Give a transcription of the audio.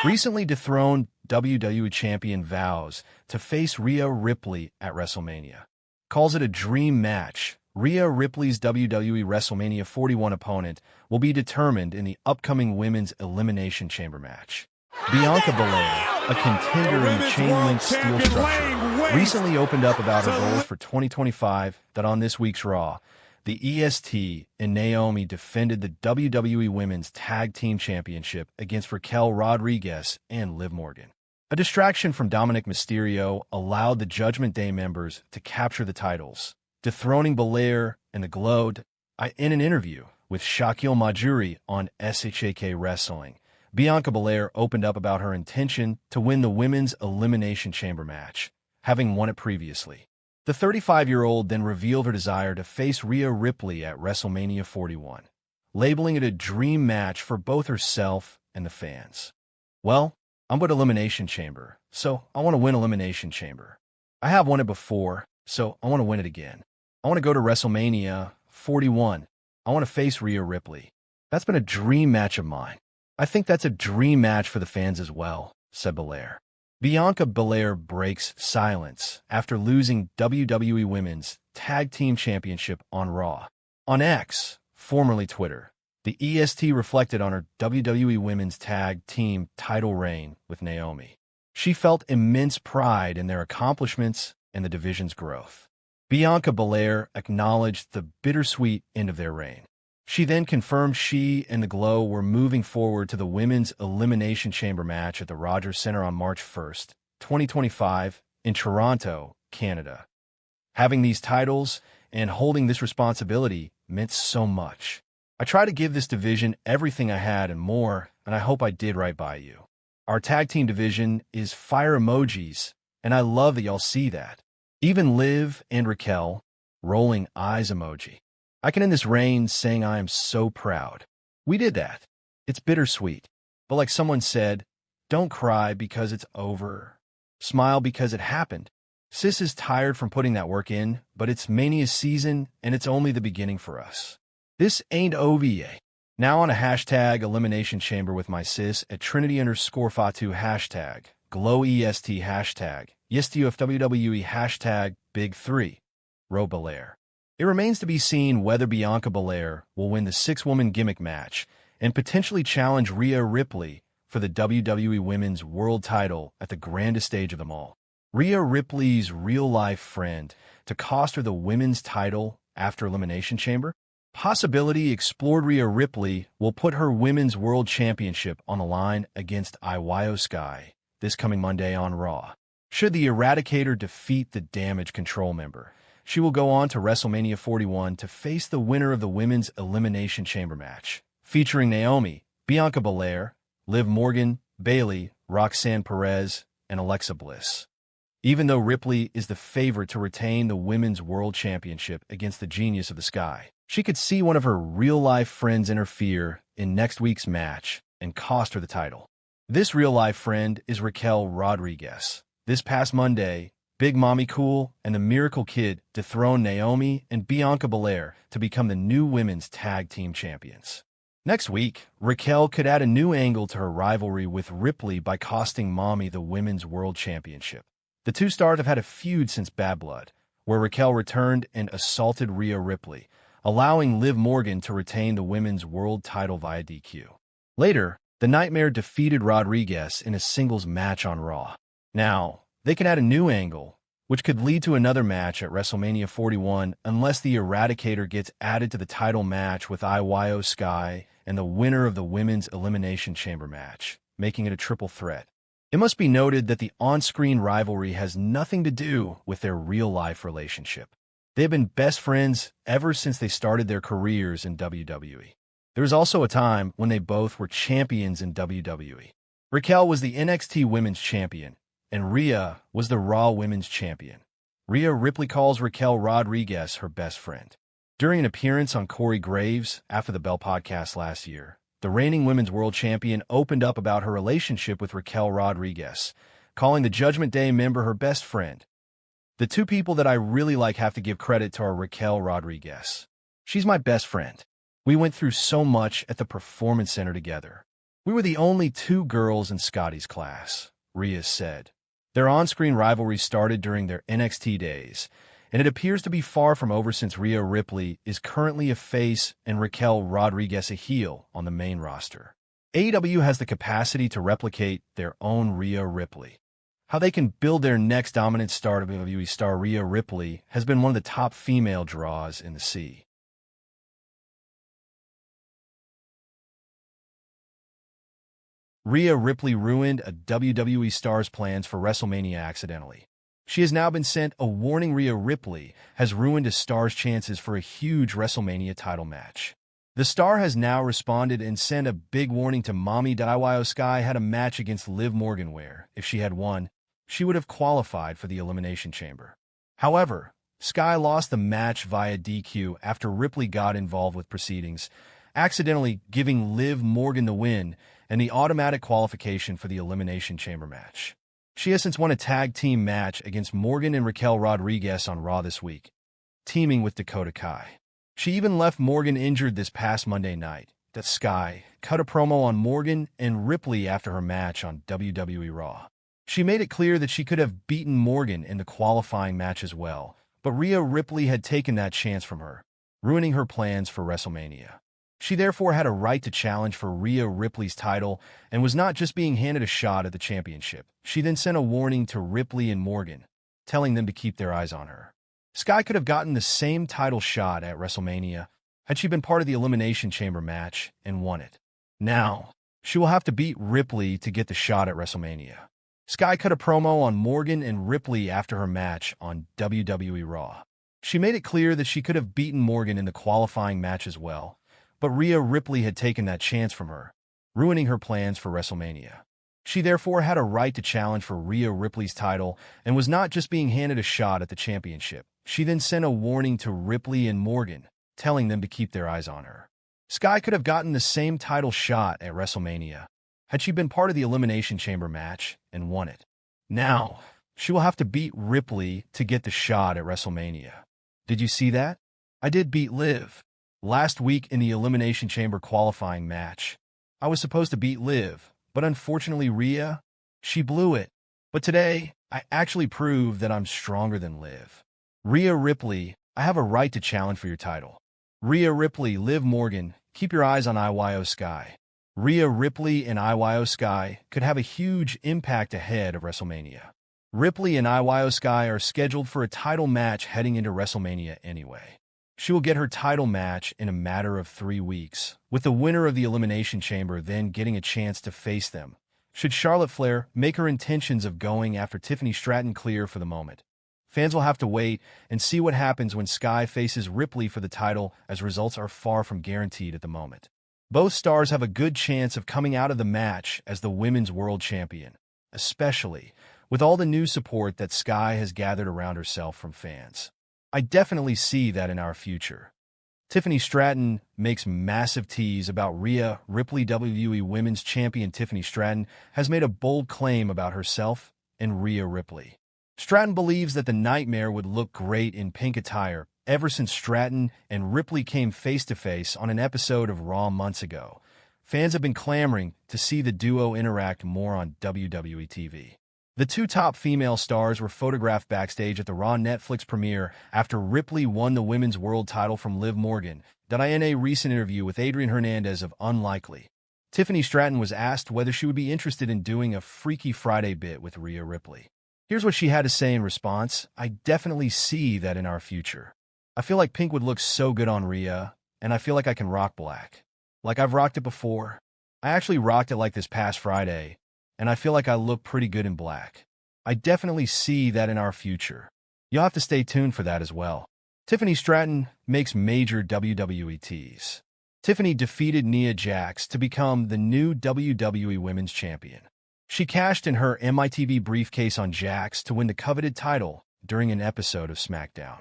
Recently dethroned WWE champion vows to face Rhea Ripley at WrestleMania. Calls it a dream match. Rhea Ripley's WWE WrestleMania 41 opponent will be determined in the upcoming Women's Elimination Chamber match. Bianca Belair, a contender in the chain-link steel structure, recently opened up about her goals for 2025 that on this week's Raw, the EST and Naomi defended the WWE Women's Tag Team Championship against Raquel Rodriguez and Liv Morgan. A distraction from Dominik Mysterio allowed the Judgment Day members to capture the titles, dethroning Belair and the Glow. In an interview with Shakiel Mahjouri on SHAK Wrestling, Bianca Belair opened up about her intention to win the Women's Elimination Chamber match, having won it previously. The 35-year-old then revealed her desire to face Rhea Ripley at WrestleMania 41, labeling it a dream match for both herself and the fans. Well, I'm with Elimination Chamber, so I want to win Elimination Chamber. I have won it before, so I want to win it again. I want to go to WrestleMania 41. I want to face Rhea Ripley. That's been a dream match of mine. I think that's a dream match for the fans as well, said Belair. Bianca Belair breaks silence after losing WWE Women's Tag Team Championship on Raw. On X, formerly Twitter, the EST reflected on her WWE Women's Tag Team title reign with Naomi. She felt immense pride in their accomplishments and the division's growth. Bianca Belair acknowledged the bittersweet end of their reign. She then confirmed she and the Glow were moving forward to the Women's Elimination Chamber match at the Rogers Centre on March 1st, 2025, in Toronto, Canada. Having these titles and holding this responsibility meant so much. I try to give this division everything I had and more, and I hope I did right by you. Our tag team division is fire emojis, and I love that y'all see that. Even Liv and Raquel, rolling eyes emoji. I can end this reign saying I am so proud. We did that. It's bittersweet. But like someone said, don't cry because it's over. Smile because it happened. Sis is tired from putting that work in, but it's Mania season and it's only the beginning for us. This ain't OVA. Now on a hashtag Elimination Chamber with my sis at Trinity_Fatu hashtag, Glow EST hashtag, YesTUF WWE hashtag, Big 3, Ro Belair. It remains to be seen whether Bianca Belair will win the 6-woman gimmick match and potentially challenge Rhea Ripley for the WWE Women's World title at the grandest stage of them all. Rhea Ripley's real-life friend to cost her the women's title after Elimination Chamber? Possibility explored. Rhea Ripley will put her Women's World Championship on the line against Io Sky this coming Monday on Raw. Should the Eradicator defeat the Damage Control member, she will go on to WrestleMania 41 to face the winner of the Women's Elimination Chamber match, featuring Naomi, Bianca Belair, Liv Morgan, Bayley, Roxanne Perez, and Alexa Bliss. Even though Ripley is the favorite to retain the Women's World Championship against the Genius of the Sky, she could see one of her real-life friends interfere in next week's match and cost her the title. This real-life friend is Raquel Rodriguez. This past Monday, Big Mommy Cool and the Miracle Kid dethroned Naomi and Bianca Belair to become the new Women's Tag Team Champions. Next week, Raquel could add a new angle to her rivalry with Ripley by costing Mommy the Women's World Championship. The two stars have had a feud since Bad Blood, where Raquel returned and assaulted Rhea Ripley, allowing Liv Morgan to retain the Women's World title via DQ. Later, the Nightmare defeated Rodriguez in a singles match on Raw. Now, they can add a new angle, which could lead to another match at WrestleMania 41 unless the Eradicator gets added to the title match with Io Sky and the winner of the Women's Elimination Chamber match, making it a triple threat. It must be noted that the on-screen rivalry has nothing to do with their real-life relationship. They have been best friends ever since they started their careers in WWE. There was also a time when they both were champions in WWE. Raquel was the NXT Women's Champion, and Rhea was the Raw Women's Champion. Rhea Ripley calls Raquel Rodriguez her best friend. During an appearance on Corey Graves' After the Bell podcast last year, the reigning Women's World Champion opened up about her relationship with Raquel Rodriguez, calling the Judgment Day member her best friend. The two people that I really like have to give credit to are Raquel Rodriguez. She's my best friend. We went through so much at the Performance Center together. "We were the only two girls in Scotty's class," Rhea said. Their on-screen rivalry started during their NXT days, and it appears to be far from over since Rhea Ripley is currently a face and Raquel Rodriguez a heel on the main roster. AEW has the capacity to replicate their own Rhea Ripley. How they can build their next dominant star, WWE star Rhea Ripley, has been one of the top female draws in the sea. Rhea Ripley ruined a WWE star's plans for WrestleMania accidentally. She has now been sent a warning. Rhea Ripley has ruined a star's chances for a huge WrestleMania title match. The star has now responded and sent a big warning to Mommy. Sky had a match against Liv Morgan where, if she had won, she would have qualified for the Elimination Chamber. However, Sky lost the match via DQ after Ripley got involved with proceedings, accidentally giving Liv Morgan the win and the automatic qualification for the Elimination Chamber match. She has since won a tag team match against Morgan and Raquel Rodriguez on Raw this week, teaming with Dakota Kai. She even left Morgan injured this past Monday night. That Sky cut a promo on Morgan and Ripley after her match on WWE Raw. She made it clear that she could have beaten Morgan in the qualifying match as well, but Rhea Ripley had taken that chance from her, ruining her plans for WrestleMania. She therefore had a right to challenge for Rhea Ripley's title and was not just being handed a shot at the championship. She then sent a warning to Ripley and Morgan, telling them to keep their eyes on her. Sky could have gotten the same title shot at WrestleMania had she been part of the Elimination Chamber match and won it. Now, she will have to beat Ripley to get the shot at WrestleMania. Sky cut a promo on Morgan and Ripley after her match on WWE Raw. She made it clear that she could have beaten Morgan in the qualifying match as well, but Rhea Ripley had taken that chance from her, ruining her plans for WrestleMania. She therefore had a right to challenge for Rhea Ripley's title and was not just being handed a shot at the championship. She then sent a warning to Ripley and Morgan, telling them to keep their eyes on her. Sky could have gotten the same title shot at WrestleMania had she been part of the Elimination Chamber match and won it. Now, she will have to beat Ripley to get the shot at WrestleMania. Did you see that? I did beat Liv. Last week in the Elimination Chamber qualifying match, I was supposed to beat Liv, but unfortunately Rhea, she blew it. But today, I actually proved that I'm stronger than Liv. Rhea Ripley, I have a right to challenge for your title. Rhea Ripley, Liv Morgan, keep your eyes on IYO Sky. Rhea Ripley and IYO Sky could have a huge impact ahead of WrestleMania. Ripley and IYO Sky are scheduled for a title match heading into WrestleMania anyway. She will get her title match in a matter of 3 weeks, with the winner of the Elimination Chamber then getting a chance to face them, should Charlotte Flair make her intentions of going after Tiffany Stratton clear for the moment. Fans will have to wait and see what happens when Sky faces Ripley for the title, as results are far from guaranteed at the moment. Both stars have a good chance of coming out of the match as the Women's World Champion, especially with all the new support that Sky has gathered around herself from fans. I definitely see that in our future. Tiffany Stratton makes massive tease about Rhea Ripley. WWE Women's Champion Tiffany Stratton has made a bold claim about herself and Rhea Ripley. Stratton believes that the Nightmare would look great in pink attire ever since Stratton and Ripley came face-to-face on an episode of Raw months ago. Fans have been clamoring to see the duo interact more on WWE TV. The two top female stars were photographed backstage at the Raw Netflix premiere after Ripley won the Women's World title from Liv Morgan. In a recent interview with Adrian Hernandez of Unlikely, Tiffany Stratton was asked whether she would be interested in doing a Freaky Friday bit with Rhea Ripley. Here's what she had to say in response: I definitely see that in our future. I feel like pink would look so good on Rhea, and I feel like I can rock black. Like I've rocked it before. I actually rocked it like this past Friday, and I feel like I look pretty good in black. I definitely see that in our future. You'll have to stay tuned for that as well. Tiffany Stratton makes major WWE tease. Tiffany defeated Nia Jax to become the new WWE Women's Champion. She cashed in her MITV briefcase on Jax to win the coveted title during an episode of SmackDown.